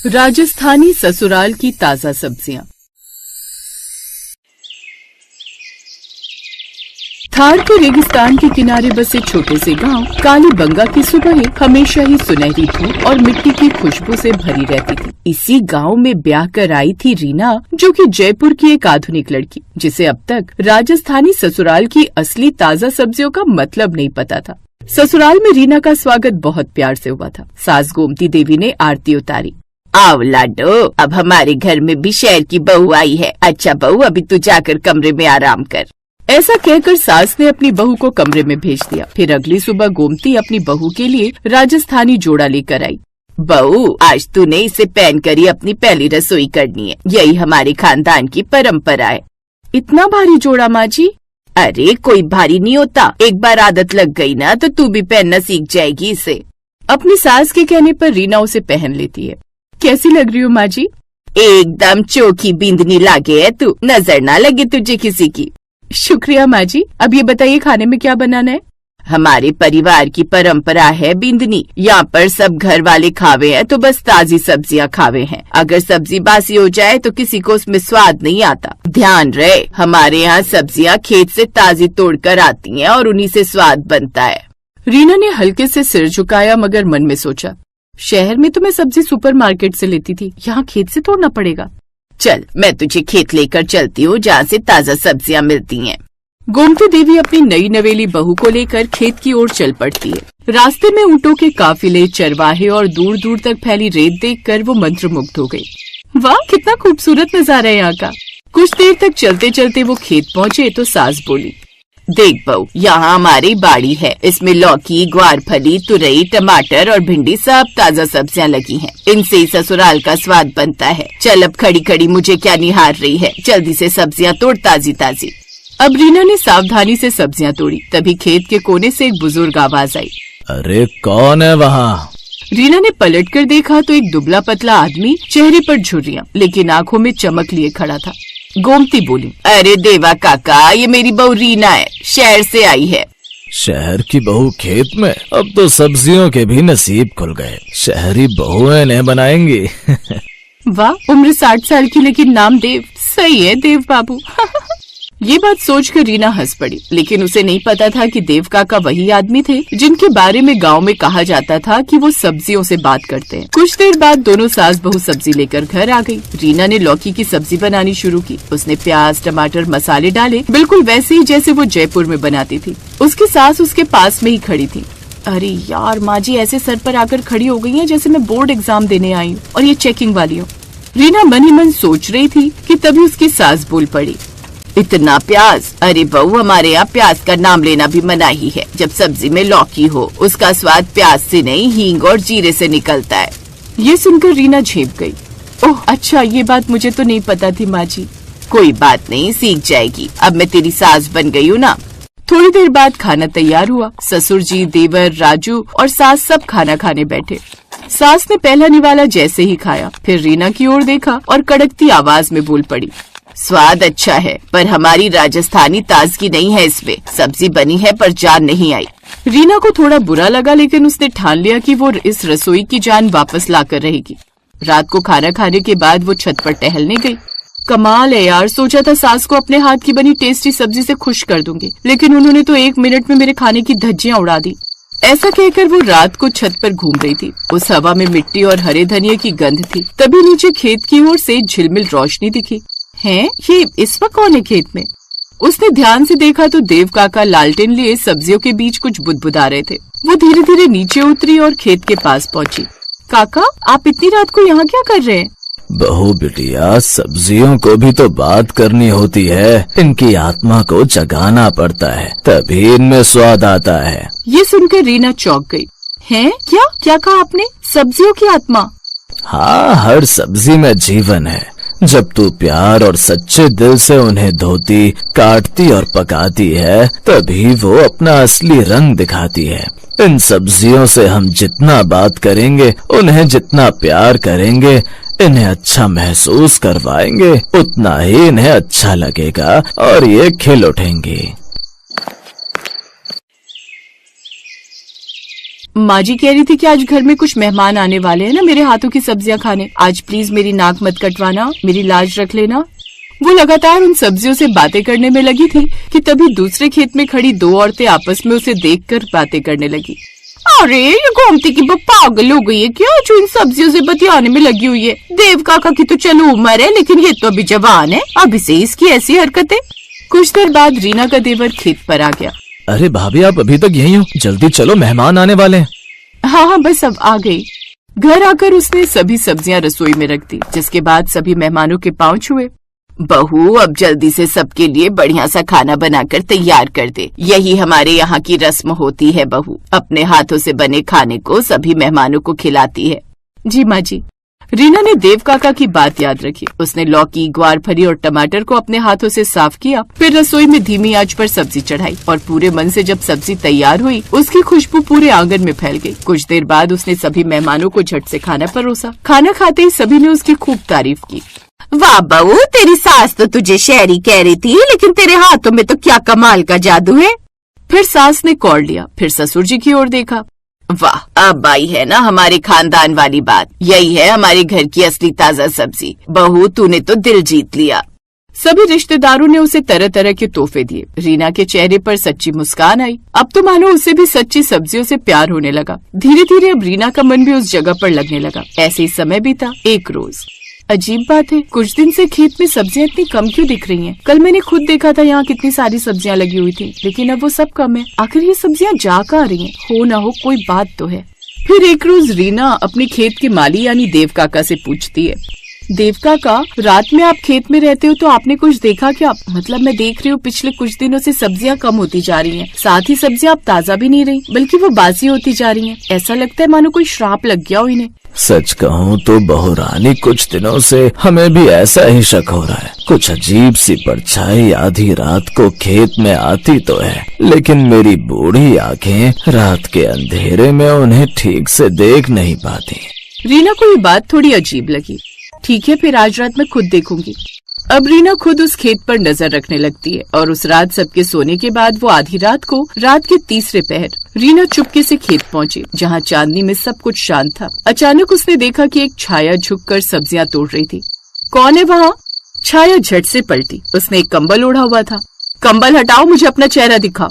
राजस्थानी ससुराल की ताजा सब्जियां। थार के रेगिस्तान के किनारे बसे छोटे से गांव कालीबंगा की सुबहें हमेशा ही सुनहरी धूप और मिट्टी की खुशबू से भरी रहती थी। इसी गांव में ब्याह कर आई थी रीना, जो कि जयपुर की एक आधुनिक लड़की, जिसे अब तक राजस्थानी ससुराल की असली ताजा सब्जियों का मतलब नहीं पता था। ससुराल में रीना का स्वागत बहुत प्यार से हुआ था। सास गोमती देवी ने आरती उतारी। आओ लाडो, अब हमारे घर में भी शहर की बहू आई है। अच्छा बहू, अभी तू जाकर कमरे में आराम कर। ऐसा कहकर सास ने अपनी बहू को कमरे में भेज दिया। फिर अगली सुबह गोमती अपनी बहू के लिए राजस्थानी जोड़ा लेकर आई। बहू, आज तूने इसे पहनकर ही अपनी पहली रसोई करनी है। यही हमारे खानदान की परंपरा है। इतना भारी जोड़ा माँ जी? अरे कोई भारी नहीं होता, एक बार आदत लग गई ना तो तू भी पहनना सीख जाएगी इसे। अपनी सास के कहने पर रीना उसे पहन लेती है। कैसी लग रही हो माँ जी? एकदम चोखी बिंदनी लागे है तू, नजर ना लगे तुझे किसी की। शुक्रिया माँ जी। अब ये बताइए खाने में क्या बनाना है? हमारे परिवार की परंपरा है बिंदनी। यहाँ पर सब घर वाले खावे हैं तो बस ताजी सब्जियाँ खावे हैं। अगर सब्जी बासी हो जाए तो किसी को उसमें स्वाद नहीं आता। ध्यान रहे, हमारे यहाँ सब्जियाँ खेत से ताजी तोड़कर आती हैं और उन्हीं से स्वाद बनता है। रीना ने हल्के से सिर झुकाया, मगर मन में सोचा, शहर में तो मैं सब्जी सुपरमार्केट से लेती थी, यहाँ खेत से तोड़ना पड़ेगा। चल, मैं तुझे खेत लेकर चलती हूँ जहाँ से ताजा सब्जियाँ मिलती हैं। गोमती देवी अपनी नई नवेली बहू को लेकर खेत की ओर चल पड़ती है। रास्ते में ऊँटों के काफिले, चरवाहे और दूर दूर तक फैली रेत देखकर वो मंत्रमुग्ध हो गई। वाह, कितना खूबसूरत नजारा है यहाँ का। कुछ देर तक चलते चलते वो खेत पहुँचे तो सास बोली, देख बहू, यहाँ हमारी बाड़ी है। इसमें लौकी, ग्वारफली, तुरई, टमाटर और भिंडी सब ताजा सब्जियाँ लगी हैं। इनसे ही ससुराल का स्वाद बनता है। चल, अब खड़ी खड़ी मुझे क्या निहार रही है, जल्दी से सब्जियाँ तोड़ ताजी ताजी। अब रीना ने सावधानी से सब्जियाँ तोड़ी। तभी खेत के कोने से एक बुजुर्ग आवाज आई, अरे कौन है वहाँ? रीना ने पलट कर देखा तो एक दुबला पतला आदमी, चेहरे पर झुर्रियाँ लेकिन आंखों में चमक लिए खड़ा था। गोमती बोली, अरे देवा काका, ये मेरी बहू रीना है, शहर से आई है। शहर की बहू खेत में? अब तो सब्जियों के भी नसीब खुल गए। शहरी बहुएं ने बनाएंगी। वाह, उम्र 60 साल की लेकिन नाम देव। सही है देव बाबू। ये बात सोचकर रीना हंस पड़ी, लेकिन उसे नहीं पता था कि देव काका वही आदमी थे जिनके बारे में गांव में कहा जाता था कि वो सब्जियों से बात करते हैं। कुछ देर बाद दोनों सास बहू सब्जी लेकर घर आ गई। रीना ने लौकी की सब्जी बनानी शुरू की। उसने प्याज, टमाटर, मसाले डाले, बिल्कुल वैसे ही जैसे वो जयपुर में बनाती थी। उसकी सास उसके पास में ही खड़ी थी। अरे यार, माँ जी ऐसे सर पर आकर खड़ी हो गई है जैसे मैं बोर्ड एग्जाम देने आई हूँ और ये चेकिंग वाली हूँ। रीना मन ही मन सोच रही थी कि तभी उसकी सास बोल पड़ी, इतना प्याज? अरे बहू, हमारे यहाँ प्याज का नाम लेना भी मनाही है। जब सब्जी में लौकी हो, उसका स्वाद प्याज से नहीं, हींग और जीरे से निकलता है। ये सुनकर रीना झेप गई। ओह अच्छा, ये बात मुझे तो नहीं पता थी माँ जी। कोई बात नहीं, सीख जाएगी। अब मैं तेरी सास बन गई हूँ ना। थोड़ी देर बाद खाना तैयार हुआ। ससुर जी, देवर, राजू और सास सब खाना खाने बैठे। सास ने पहला निवाला जैसे ही खाया, फिर रीना की ओर देखा और कड़कती आवाज में बोल पड़ी, स्वाद अच्छा है पर हमारी राजस्थानी ताजगी नहीं है इसमें। सब्जी बनी है पर जान नहीं आई। रीना को थोड़ा बुरा लगा, लेकिन उसने ठान लिया कि वो इस रसोई की जान वापस लाकर रहेगी। रात को खाना खाने के बाद वो छत पर टहलने गई। कमाल है यार, सोचा था सास को अपने हाथ की बनी टेस्टी सब्जी से खुश कर दूंगी, लेकिन उन्होंने तो 1 मिनट में मेरे खाने की धज्जियां उड़ा दी। ऐसा कहकर वो रात को छत पर घूम रही थी। उस हवा में मिट्टी और हरे धनिया की गंध थी। तभी नीचे खेत की ओर से झिलमिल रोशनी दिखी। हैं, ये इस वक्त कौन है खेत में? उसने ध्यान से देखा तो देव काका लालटेन लिए सब्जियों के बीच कुछ बुदबुदा रहे थे। वो धीरे धीरे नीचे उतरी और खेत के पास पहुंची। काका, आप इतनी रात को यहाँ क्या कर रहे हैं? बहू बिटिया, सब्जियों को भी तो बात करनी होती है। इनकी आत्मा को जगाना पड़ता है, तभी इनमें स्वाद आता है। ये सुनकर रीना चौंक गई। हैं, क्या कहा आपने? सब्जियों की आत्मा? हाँ, हर सब्जी में जीवन है। जब तू प्यार और सच्चे दिल से उन्हें धोती, काटती और पकाती है, तभी वो अपना असली रंग दिखाती है। इन सब्जियों से हम जितना बात करेंगे, उन्हें जितना प्यार करेंगे, इन्हें अच्छा महसूस करवाएंगे, उतना ही इन्हें अच्छा लगेगा और ये खिल उठेंगी। माँ जी कह रही थी कि आज घर में कुछ मेहमान आने वाले हैं ना, मेरे हाथों की सब्जियां खाने। आज प्लीज मेरी नाक मत कटवाना, मेरी लाज रख लेना। वो लगातार उन सब्जियों से बातें करने में लगी थी कि तभी दूसरे खेत में खड़ी दो औरतें आपस में उसे देखकर बातें करने लगी। अरे ये गोमती की पागल हो गई है क्या, जो इन सब्जियों से बतियाने में लगी हुई है। देव काका की तो चलो उम्र है, लेकिन ये तो अभी जवान है, अभी से इसकी ऐसी हरकतें। कुछ देर बाद रीना का देवर खेत पर आ गया। अरे भाभी, आप अभी तक यहीं हो? जल्दी चलो, मेहमान आने वाले हैं। हाँ, बस अब आ गई। घर आकर उसने सभी सब्जियां रसोई में रख दी, जिसके बाद सभी मेहमानों के पांव छुए। बहू, अब जल्दी से सबके लिए बढ़िया सा खाना बनाकर तैयार कर दे। यही हमारे यहाँ की रस्म होती है। बहू अपने हाथों से बने खाने को सभी मेहमानों को खिलाती है। जी माँ जी। रीना ने देव काका की बात याद रखी। उसने लौकी, ग्वारफली और टमाटर को अपने हाथों से साफ किया, फिर रसोई में धीमी आंच पर सब्जी चढ़ाई और पूरे मन से जब सब्जी तैयार हुई, उसकी खुशबू पूरे आंगन में फैल गई। कुछ देर बाद उसने सभी मेहमानों को झट से खाना परोसा। खाना खाते ही सभी ने उसकी खूब तारीफ की। वाह बहू, तेरी सास तो तुझे शायरी कह रही थी, लेकिन तेरे हाथों में तो क्या कमाल का जादू है। फिर सास ने कौड़ लिया, फिर ससुर जी की ओर देखा। वाह, अब आई है ना हमारे खानदान वाली बात। यही है हमारे घर की असली ताजा सब्जी। बहू तूने तो दिल जीत लिया। सभी रिश्तेदारों ने उसे तरह तरह के तोहफे दिए। रीना के चेहरे पर सच्ची मुस्कान आई। अब तो मानो उसे भी सच्ची सब्जियों से प्यार होने लगा। धीरे धीरे अब रीना का मन भी उस जगह पर लगने लगा। ऐसे ही समय बीता। एक रोज अजीब बात है, कुछ दिन से खेत में सब्जियां इतनी कम क्यों दिख रही हैं? कल मैंने खुद देखा था यहाँ कितनी सारी सब्जियां लगी हुई थी, लेकिन अब वो सब कम है। आखिर ये सब्जियां जा कहाँ रही हैं? हो ना हो कोई बात तो है। फिर एक रोज रीना अपने खेत के माली यानी देव काका से पूछती है, देव काका, रात में आप खेत में रहते हो तो आपने कुछ देखा क्या? मतलब मैं देख रही हूँ पिछले कुछ दिनों से सब्जियां कम होती जा रही हैं। साथ ही सब्जियां अब ताजा भी नहीं रही, बल्कि वो बासी होती जा रही हैं। ऐसा लगता है मानो कोई श्राप लग गया हो इन्हें। सच कहूँ तो बहू रानी, कुछ दिनों से हमें भी ऐसा ही शक हो रहा है। कुछ अजीब सी परछाई आधी रात को खेत में आती तो है, लेकिन मेरी बूढ़ी आंखें रात के अंधेरे में उन्हें ठीक से देख नहीं पाती। रीना को ये बात थोड़ी अजीब लगी। ठीक है, फिर आज रात मैं खुद देखूंगी। अब रीना खुद उस खेत पर नजर रखने लगती है और उस रात सबके सोने के बाद वो आधी रात को, रात के तीसरे पहर, रीना चुपके से खेत पहुंची, जहां चांदनी में सब कुछ शांत था। अचानक उसने देखा कि एक छाया झुककर सब्जियां तोड़ रही थी। कौन है वहाँ? छाया झट से पलटी। उसने एक कंबल ओढ़ा हुआ था। कंबल हटाओ, मुझे अपना चेहरा दिखाओ।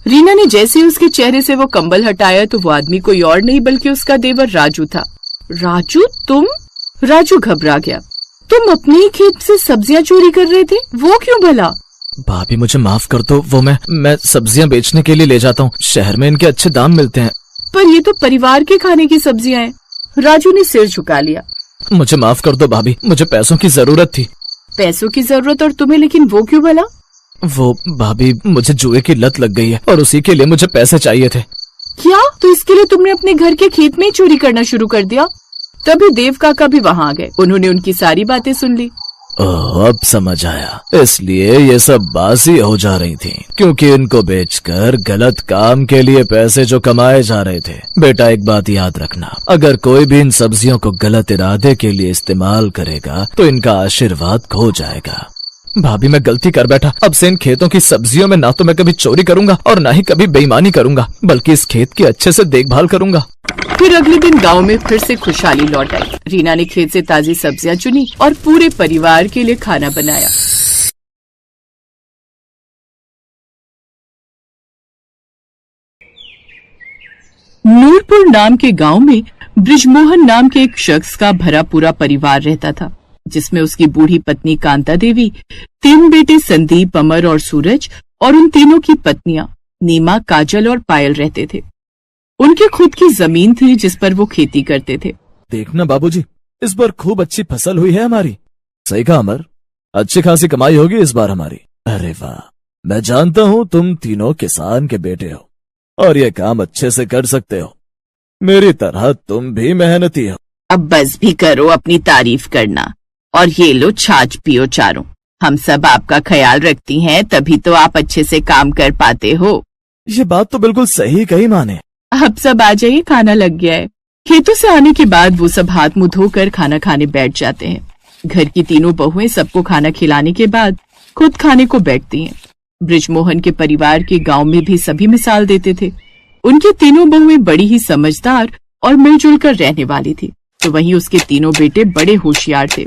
रीना ने जैसे ही उसके चेहरे से वो कंबल हटाया तो वो आदमी कोई और नहीं बल्कि उसका देवर राजू था। राजू, तुम? राजू घबरा गया। तुम अपने ही खेत से सब्जियां चोरी कर रहे थे? वो क्यों भला? भाभी मुझे माफ कर दो, वो मैं सब्जियां बेचने के लिए ले जाता हूँ। शहर में इनके अच्छे दाम मिलते हैं। पर ये तो परिवार के खाने की सब्जियां हैं। राजू ने सिर झुका लिया। मुझे माफ कर दो भाभी, मुझे पैसों की जरूरत थी। पैसों की जरूरत? और तुम्हें? लेकिन वो क्यों भला? वो भाभी, मुझे जुए की लत लग गई है और उसी के लिए मुझे पैसे चाहिए थे। क्या? तो इसके लिए तुमने अपने घर के खेत में ही चोरी करना शुरू कर दिया? तभी देव काका भी वहाँ आ गए। उन्होंने उनकी सारी बातें सुन ली। ओह, अब समझ आया। इसलिए ये सब बासी हो जा रही थी, क्योंकि इनको बेचकर गलत काम के लिए पैसे जो कमाए जा रहे थे। बेटा, एक बात याद रखना, अगर कोई भी इन सब्जियों को गलत इरादे के लिए इस्तेमाल करेगा तो इनका आशीर्वाद खो जाएगा। भाभी, मैं गलती कर बैठा। अब से इन खेतों की सब्जियों में ना तो मैं कभी चोरी करूंगा और ना ही कभी बेईमानी करूंगा, बल्कि इस खेत की अच्छे से देखभाल करूंगा। फिर अगले दिन गांव में फिर से खुशहाली लौट आई। रीना ने खेत से ताजी सब्जियां चुनी और पूरे परिवार के लिए खाना बनाया। नूरपुर नाम के गांव में ब्रिजमोहन नाम के एक शख्स का भरा पूरा परिवार रहता था, जिसमें उसकी बूढ़ी पत्नी कांता देवी, 3 बेटे संदीप, अमर और सूरज, और उन तीनों की पत्नियां नीमा, काजल और पायल रहते थे। उनकी खुद की जमीन थी जिस पर वो खेती करते थे। देखना बाबूजी, इस बार खूब अच्छी फसल हुई है हमारी। सही कहा अमर, अच्छी खासी कमाई होगी इस बार हमारी। अरे वाह, मैं जानता हूँ तुम तीनों किसान के बेटे हो और ये काम अच्छे से कर सकते हो। मेरी तरह तुम भी मेहनती हो। अब बस भी करो अपनी तारीफ करना और ये लो छाछ पियो चारों। हम सब आपका ख्याल रखती हैं, तभी तो आप अच्छे से काम कर पाते हो। ये बात तो बिल्कुल सही कही माँ ने। अब सब आ जाइए, खाना लग गया है। खेतों से आने के बाद वो सब हाथ मुंह धोकर खाना खाने बैठ जाते हैं। घर की तीनों बहुएं सबको खाना खिलाने के बाद खुद खाने को बैठती हैं। ब्रिजमोहन के परिवार के गांव में भी सभी मिसाल देते थे। उनकी तीनों बहुएं बड़ी ही समझदार और मिलजुल कर रहने वाली थी। तो वहीं उसके तीनों बेटे बड़े होशियार थे।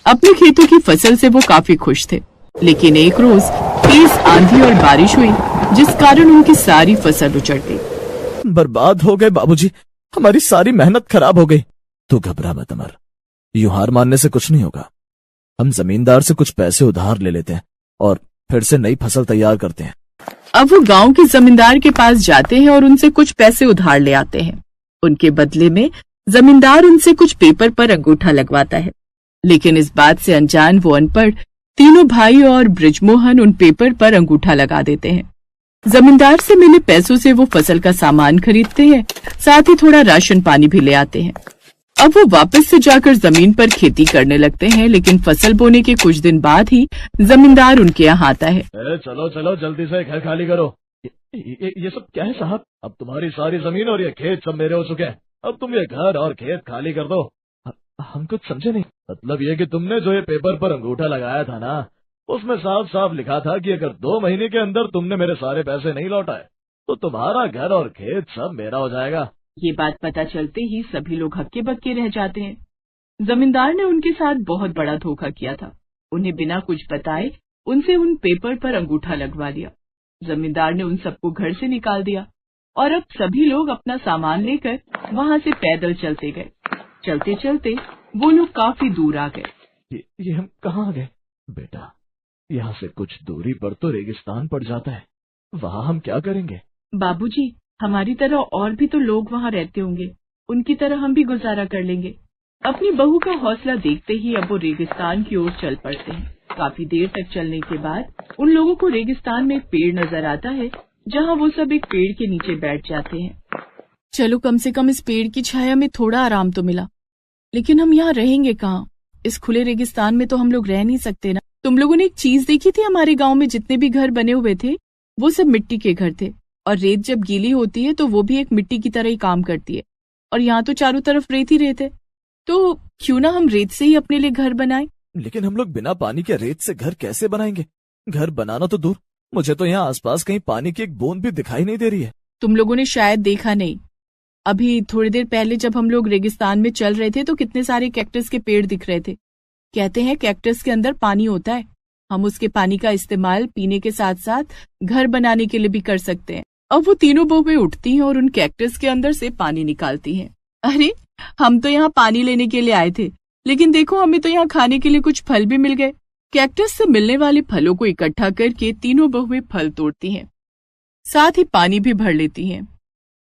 अपने खेतों की फसल से वो काफी खुश थे। लेकिन एक रोज तेज आंधी और बारिश हुई, जिस कारण उनकी सारी फसल उजड़ गई। बर्बाद हो गए बाबूजी, हमारी सारी मेहनत खराब हो गई। तू घबरा मत अमर, यूं हार मानने से कुछ नहीं होगा। हम जमींदार से कुछ पैसे उधार ले लेते हैं और फिर से नई फसल तैयार करते हैं। अब वो गांव के जमींदार के पास जाते हैं और उनसे कुछ पैसे उधार ले आते हैं। उनके बदले में जमींदार उनसे कुछ पेपर पर अंगूठा लगवाता है। लेकिन इस बात से अनजान वो अनपढ़ तीनों भाई और बृजमोहन उन पेपर पर अंगूठा लगा देते हैं। जमींदार से मिले पैसों से वो फसल का सामान खरीदते हैं, साथ ही थोड़ा राशन पानी भी ले आते हैं। अब वो वापस से जाकर जमीन पर खेती करने लगते हैं। लेकिन फसल बोने के कुछ दिन बाद ही जमींदार उनके यहाँ आता है। चलो चलो जल्दी से घर खाली करो। ये सब क्या है साहब? अब तुम्हारी सारी जमीन और ये खेत सब मेरे हो चुके हैं। अब तुम ये घर और खेत खाली कर दो। हम कुछ समझे नहीं। मतलब ये कि तुमने जो ये पेपर पर अंगूठा लगाया था ना, उसमें साफ साफ लिखा था कि अगर 2 महीने के अंदर तुमने मेरे सारे पैसे नहीं लौटाए तो तुम्हारा घर और खेत सब मेरा हो जाएगा। ये बात पता चलते ही सभी लोग हक्के बक्के रह जाते हैं। जमींदार ने उनके साथ बहुत बड़ा धोखा किया था। उन्हें बिना कुछ बताए उनसे उन पेपर पर अंगूठा लगवा लिया। जमींदार ने उन सबको घर से निकाल दिया और अब सभी लोग अपना सामान लेकर वहाँ से पैदल चलते गए। चलते चलते वो लोग काफी दूर आ गए। ये हम कहाँ आ गए? बेटा, यहाँ से कुछ दूरी पर तो रेगिस्तान पड़ जाता है, वहाँ हम क्या करेंगे? बाबूजी, हमारी तरह और भी तो लोग वहाँ रहते होंगे, उनकी तरह हम भी गुजारा कर लेंगे। अपनी बहू का हौसला देखते ही अब वो रेगिस्तान की ओर चल पड़ते हैं। काफी देर तक चलने के बाद उन लोगों को रेगिस्तान में एक पेड़ नजर आता है, जहाँ वो सब एक पेड़ के नीचे बैठ जाते हैं। चलो, कम से कम इस पेड़ की छाया में थोड़ा आराम तो मिला। लेकिन हम यहाँ रहेंगे कहाँ? इस खुले रेगिस्तान में तो हम लोग रह नहीं सकते ना। तुम लोगों ने एक चीज देखी थी? हमारे गांव में जितने भी घर बने हुए थे वो सब मिट्टी के घर थे, और रेत जब गीली होती है तो वो भी एक मिट्टी की तरह ही काम करती है। और यहाँ तो चारों तरफ रेत ही रेत है, तो क्यों ना हम रेत से ही अपने लिए घर बनाएं? लेकिन हम लोग बिना पानी के रेत से घर कैसे बनाएंगे? घर बनाना तो दूर, मुझे तो यहाँ आसपास कहीं पानी की एक बूंद भी दिखाई नहीं दे रही है। तुम लोगों ने शायद देखा नहीं, अभी थोड़ी देर पहले जब हम लोग रेगिस्तान में चल रहे थे तो कितने सारे कैक्टस के पेड़ दिख रहे थे। कहते हैं कैक्टस के अंदर पानी होता है, हम उसके पानी का इस्तेमाल पीने के साथ साथ घर बनाने के लिए भी कर सकते हैं। अब वो तीनों बहुएं उठती हैं और उन कैक्टस के अंदर से पानी निकालती हैं। अरे, हम तो यहाँ पानी लेने के लिए आए थे, लेकिन देखो हमें तो यहाँ खाने के लिए कुछ फल भी मिल गए। कैक्टस से मिलने वाले फलों को इकट्ठा करके तीनों बहुएं फल तोड़ती हैं, साथ ही पानी भी भर लेती हैं,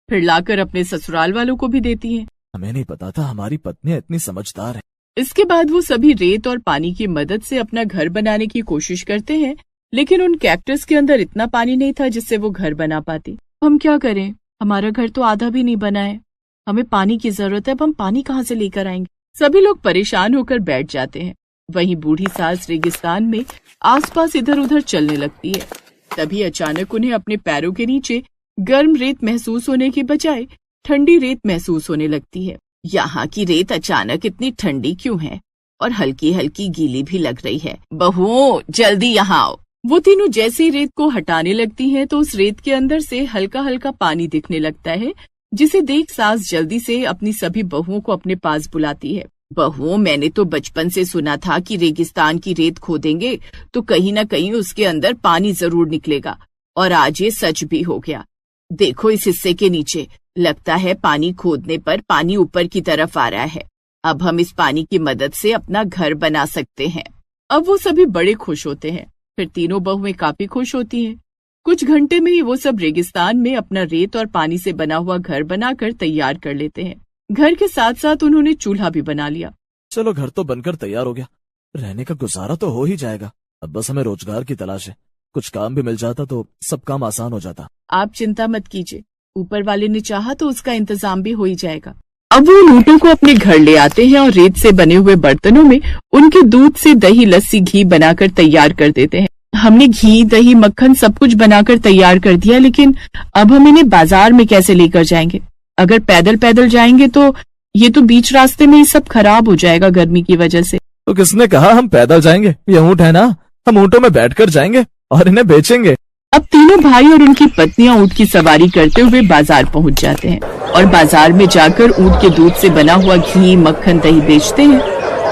फिर लाकर अपने ससुराल वालों को भी देती हैं। हमें नहीं पता था हमारी पत्नी इतनी समझदार है। इसके बाद वो सभी रेत और पानी की मदद से अपना घर बनाने की कोशिश करते हैं, लेकिन उन कैक्टस के अंदर इतना पानी नहीं था जिससे वो घर बना पाती। हम क्या करें? हमारा घर तो आधा भी नहीं बना है, हमें पानी की जरूरत है, अब हम पानी कहाँ से लेकर आएंगे? सभी लोग परेशान होकर बैठ जाते हैं। वहीं बूढ़ी सास रेगिस्तान में आसपास इधर उधर चलने लगती है। तभी अचानक उन्हें अपने पैरों के नीचे गर्म रेत महसूस होने के बजाय ठंडी रेत महसूस होने लगती है। यहाँ की रेत अचानक इतनी ठंडी क्यों है और हल्की हल्की गीली भी लग रही है? बहुओं, जल्दी यहाँ आओ। वो तीनों जैसे ही रेत को हटाने लगती हैं तो उस रेत के अंदर से हल्का हल्का पानी दिखने लगता है, जिसे देख सास जल्दी से अपनी सभी बहुओं को अपने पास बुलाती है। बहुओं, मैंने तो बचपन से सुना था कि रेगिस्तान की रेत खोदेंगे तो कहीं न कहीं उसके अंदर पानी जरूर निकलेगा, और आज ये सच भी हो गया। देखो इस हिस्से के नीचे, लगता है पानी खोदने पर पानी ऊपर की तरफ आ रहा है। अब हम इस पानी की मदद से अपना घर बना सकते हैं। अब वो सभी बड़े खुश होते हैं। फिर तीनों बहुएं काफी खुश होती हैं। कुछ घंटे में ही वो सब रेगिस्तान में अपना रेत और पानी से बना हुआ घर बनाकर तैयार कर लेते हैं। घर के साथ साथ उन्होंने चूल्हा भी बना लिया। चलो, घर तो बनकर तैयार हो गया, रहने का गुजारा तो हो ही जाएगा। अब बस हमें रोजगार की तलाश है, कुछ काम भी मिल जाता तो सब काम आसान हो जाता। आप चिंता मत कीजिए, ऊपर वाले ने चाहा तो उसका इंतजाम भी हो ही जाएगा। अब वो ऊँटों को अपने घर ले आते हैं और रेत से बने हुए बर्तनों में उनके दूध से दही, लस्सी, घी बनाकर तैयार कर देते हैं। हमने घी, दही, मक्खन सब कुछ बनाकर तैयार कर दिया, लेकिन अब हम इन्हें बाजार में कैसे लेकर जाएंगे? अगर पैदल पैदल जाएंगे तो ये तो बीच रास्ते में ही सब खराब हो जाएगा गर्मी की वजह से। तो किसने कहा हम पैदल जाएंगे? ये ऊँट है ना, हम ऊँटों में बैठकर जाएंगे और इन्हें बेचेंगे। अब तीनों भाई और उनकी पत्नियां ऊंट की सवारी करते हुए बाजार पहुंच जाते हैं और बाजार में जाकर ऊंट के दूध से बना हुआ घी, मक्खन, दही बेचते हैं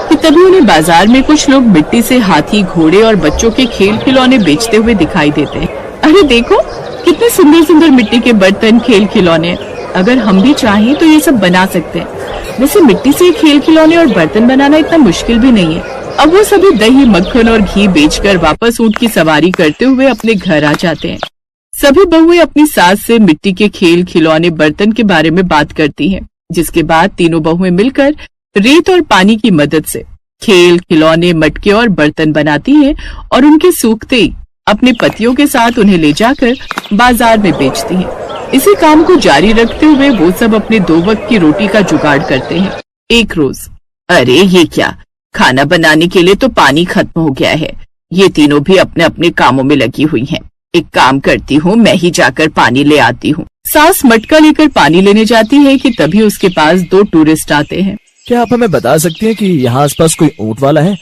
कि तभी उन्हें बाजार में कुछ लोग मिट्टी से हाथी, घोड़े और बच्चों के खेल खिलौने बेचते हुए दिखाई देते हैं। अरे देखो, कितने सुंदर सुंदर मिट्टी के बर्तन, खेल खिलौने। अगर हम भी चाहें तो ये सब बना सकते हैं। वैसे मिट्टी से खेल खिलौने और बर्तन बनाना इतना मुश्किल भी नहीं है। अब वो सभी दही, मक्खन और घी बेचकर वापस ऊंट की सवारी करते हुए अपने घर आ जाते हैं। सभी बहुएं अपनी सास से मिट्टी के खेल खिलौने, बर्तन के बारे में बात करती हैं, जिसके बाद तीनों बहुएं मिलकर रेत और पानी की मदद से खेल खिलौने, मटके और बर्तन बनाती हैं और उनके सूखते ही अपने पतियों के साथ उन्हें ले जाकर बाजार में बेचती हैं। इसी काम को जारी रखते हुए वो सब अपने 2 वक्त की रोटी का जुगाड़ करते हैं। एक रोज, अरे ये क्या, खाना बनाने के लिए तो पानी खत्म हो गया है। ये तीनों भी अपने अपने कामों में लगी हुई हैं। एक काम करती हूँ, मैं ही जाकर पानी ले आती हूँ। सास मटका लेकर पानी लेने जाती है कि तभी उसके पास 2 टूरिस्ट आते हैं। क्या आप हमें बता सकती हैं कि यहाँ आसपास कोई ऊँट वाला है?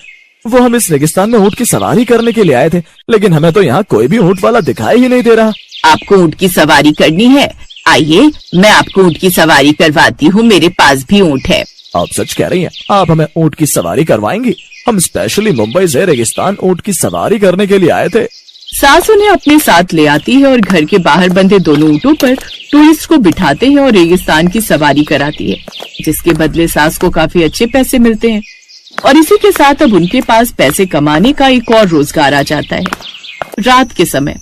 वो हम इस रेगिस्तान में ऊँट की सवारी करने के लिए आए थे, लेकिन हमें तो यहाँ कोई भी ऊँट वाला दिखाई ही नहीं दे रहा। आपको ऊँट की सवारी करनी है? आइए, मैं आपको ऊँट की सवारी करवाती हूँ। मेरे पास भी ऊँट है। आप सच कह रही हैं? आप हमें ऊँट की सवारी करवाएंगी? हम स्पेशली मुंबई से रेगिस्तान ऊँट की सवारी करने के लिए आए थे। सास उन्हें अपने साथ ले आती है और घर के बाहर बंधे दोनों ऊँटों पर टूरिस्ट को बिठाते हैं और रेगिस्तान की सवारी कराती है, जिसके बदले सास को काफी अच्छे पैसे मिलते हैं। और इसी के साथ अब उनके पास पैसे कमाने का एक और रोजगार आ जाता है। रात के समय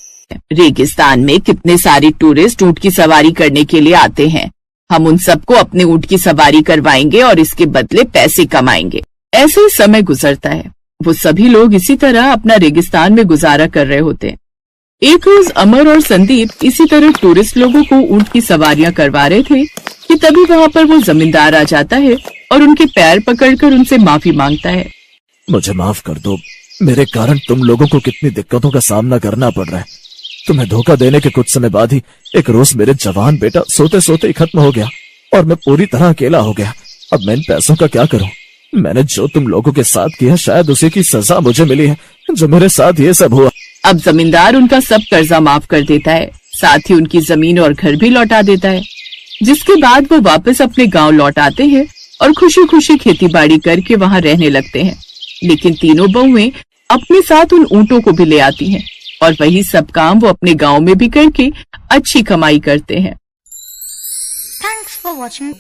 रेगिस्तान में कितने सारे टूरिस्ट ऊँट की सवारी करने के लिए आते हैं। हम उन सबको अपने ऊँट की सवारी करवाएंगे और इसके बदले पैसे कमाएंगे। ऐसे ही समय गुजरता है। वो सभी लोग इसी तरह अपना रेगिस्तान में गुजारा कर रहे होते हैं। एक रोज अमर और संदीप इसी तरह टूरिस्ट लोगों को ऊँट की सवारियां करवा रहे थे कि तभी वहाँ पर वो जमींदार आ जाता है और उनके पैर पकड़कर उनसे माफी मांगता है। मुझे माफ कर दो, मेरे कारण तुम लोगों को कितनी दिक्कतों का सामना करना पड़ रहा है। तुम्हें धोखा देने के कुछ समय बाद ही एक रोज मेरे जवान बेटा सोते सोते ही खत्म हो गया और मैं पूरी तरह अकेला हो गया। अब मैं इन पैसों का क्या करूं? मैंने जो तुम लोगों के साथ किया, शायद उसी की सजा मुझे मिली है जो मेरे साथ ये सब हुआ। अब जमींदार उनका सब कर्जा माफ कर देता है, साथ ही उनकी जमीन और घर भी लौटा देता है, जिसके बाद वो वापस अपने गांव लौट आते हैं और खुशी खुशी खेती बाड़ी करके वहां रहने लगते हैं। लेकिन तीनों बहुएं अपने साथ उन ऊँटों को भी ले आती हैं और वही सब काम वो अपने गांव में भी करके अच्छी कमाई करते हैं। Thanks for watching.